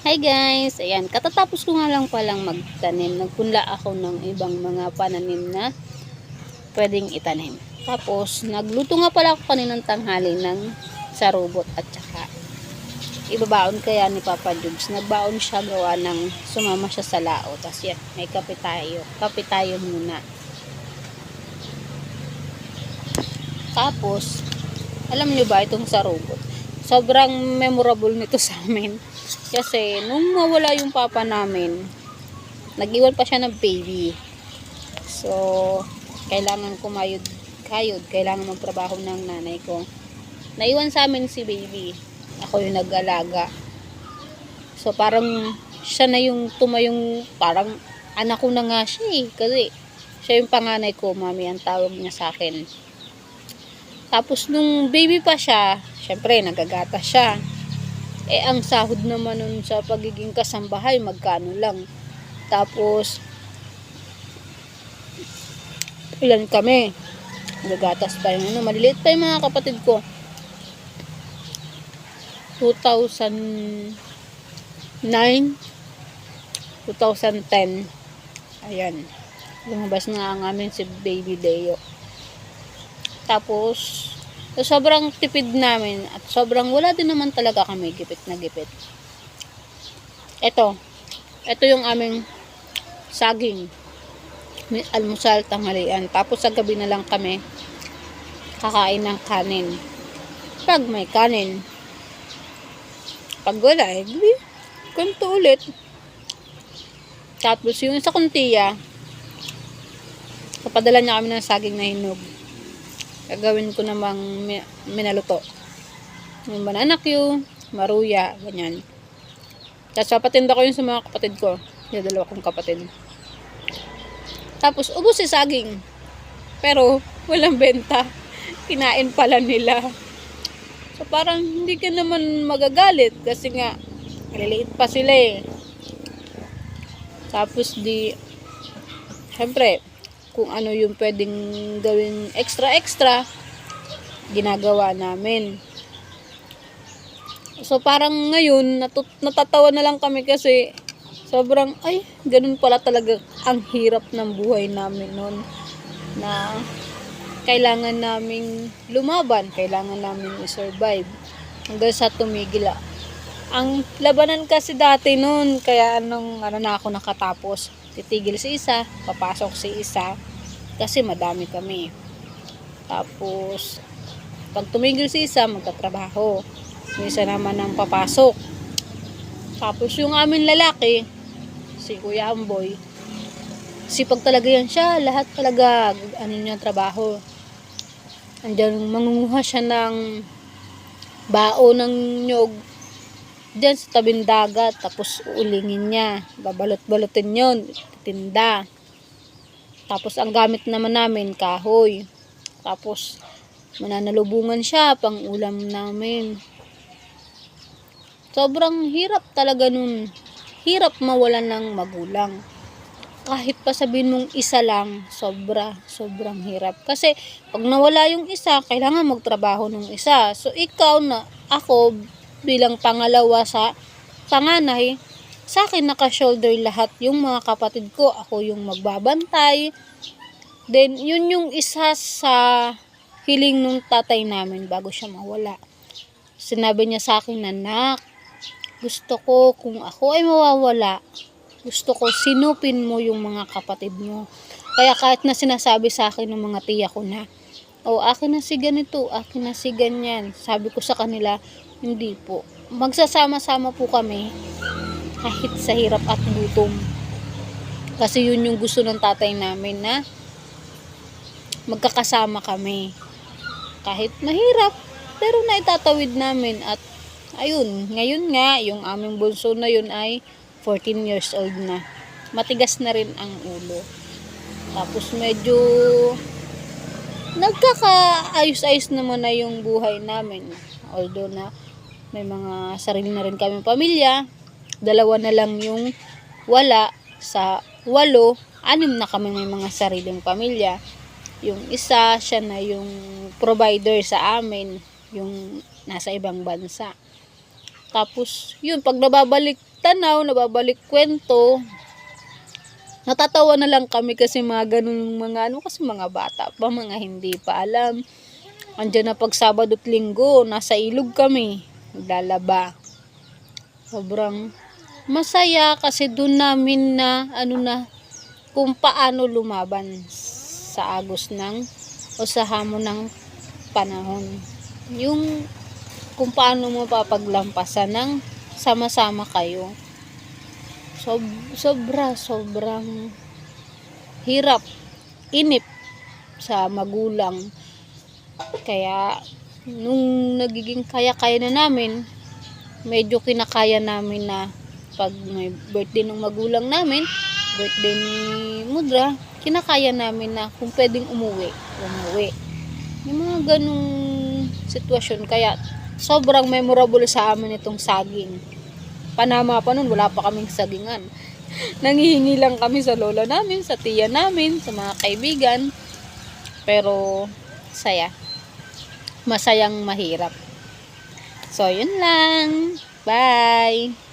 Hi guys! Ayan, katatapos ko nga lang palang magtanim. Nagpunla ako ng ibang mga pananim na pwedeng itanim. Tapos, nagluto nga pala ako kaninang tanghali ng sarubot at saka ibabaon kaya ni Papa Jubes. Nagbaon siya gawa ng sumama siya sa lao. Tapos yan, may kape tayo. Kape tayo muna. Tapos, alam nyo ba itong sarubot? Sobrang memorable nito sa amin. Kasi, nung mawala yung papa namin, nag-iwan pa siya ng baby. So, kailangan kayod, kailangan magtrabaho ng nanay ko. Naiwan sa amin si baby. Ako yung nag-alaga. So, parang siya na yung tumayong, parang anak ko na nga siya eh. Kasi, siya yung panganay ko, mami ang tawag niya sa akin. Tapos, nung baby pa siya, syempre, nagagata siya. Eh, ang sahod naman nun sa pagiging kasambahay, magkano lang. Tapos, ilan kami? Nagatas pa yung maliliit pa yung mga kapatid ko. 2009, 2010, ayan. Lumabas na ang amin si Baby Deo. Tapos, sobrang tipid namin at sobrang wala din naman talaga kami gipit na gipit. Ito yung aming saging. May almusal, tanghalian. Tapos sa gabi na lang kami kakain ng kanin. Pag may kanin. Pag wala, ganito ulit. Tapos yung isa kong tiya, kapadala niya kami ng saging na hinog. Gagawin ko namang minaluto. Yung banana Q, maruya, ganyan. Tapos papatinda ko yun sa mga kapatid ko. Yung dalawa kong kapatid. Tapos ubos si saging. Pero walang benta. Kinain pala nila. So parang hindi ka naman magagalit. Kasi nga, maliliit pa sila eh. Tapos syempre, kung ano yung pwedeng gawin extra, ginagawa namin. So, parang ngayon, natatawa na lang kami kasi sobrang, ganun pala talaga ang hirap ng buhay namin noon. Na kailangan naming lumaban, kailangan naming i-survive hanggang sa tumigil. Ang labanan kasi dati noon, kaya na ako nakatapos. Titigil si isa, papasok si isa, kasi madami kami. Tapos, pag tumigil si isa, magtatrabaho. Yung isa naman ang papasok. Tapos, yung amin lalaki, si Kuya Amboy, sipag talaga yan siya. Lahat talaga, niya trabaho. Andiyan, mangunguha siya ng bao ng nyog dyan sa tabing dagat, tapos uulingin niya, babalot-balotin yun, tinda. Tapos ang gamit naman namin, kahoy. Tapos mananalubungan siya, pang ulam namin. Sobrang hirap talaga nun. Hirap mawalan ng magulang. Kahit pa sabihin mong isa lang, sobrang hirap. Kasi pag nawala yung isa, kailangan magtrabaho ng isa. So ako, bilang pangalawa sa panganay, sa akin naka-shoulder lahat yung mga kapatid ko. Ako yung magbabantay. Then, yun yung isa sa hiling nung tatay namin bago siya mawala. Sinabi niya sa akin na, "Nak, gusto ko kung ako ay mawawala, gusto ko sinupin mo yung mga kapatid mo." Kaya kahit na sinasabi sa akin ng mga tiya ko na, akin na si ganito, akin na si ganyan. Sabi ko sa kanila, hindi po. Magsasama-sama po kami kahit sa hirap at gutom. Kasi yun yung gusto ng tatay namin na magkakasama kami. Kahit mahirap, pero naitatawid namin. At ayun, ngayon nga, yung aming bunso na yun ay 14 years old na. Matigas na rin ang ulo. Tapos medyo nagkakaayos-ayos naman na yung buhay namin. Although na may mga sarili na rin kami pamilya. 2 na lang yung wala. Sa 8, 6 na kami may mga sariling pamilya. Yung isa, siya na yung provider sa amin. Yung nasa ibang bansa. Tapos, yun, pag nababalik tanaw, nababalik kwento. Natatawa na lang kami kasi mga ganun mga ano kasi mga bata pa, mga hindi pa alam. Andiyan na pag Sabado at Linggo, nasa ilog kami, naglalaba. Sobrang masaya kasi doon namin na ano na kung paano lumaban sa agos ng o sa hamon ng panahon. Yung kung paano mo papaglampasan ng sama-sama kayo. Sobrang hirap, inip sa magulang. Kaya nung nagiging kaya-kaya na namin, medyo kinakaya namin na pag may birthday ng magulang namin, birthday ni Mudra, kinakaya namin na kung pwedeng umuwi. Yung mga ganung sitwasyon. Kaya sobrang memorable sa amin itong saging. Panama pa nun, wala pa kaming sagingan. Nanghihingi lang kami sa lola namin, sa tiya namin, sa mga kaibigan. Pero saya. Masayang mahirap. So, yun lang. Bye!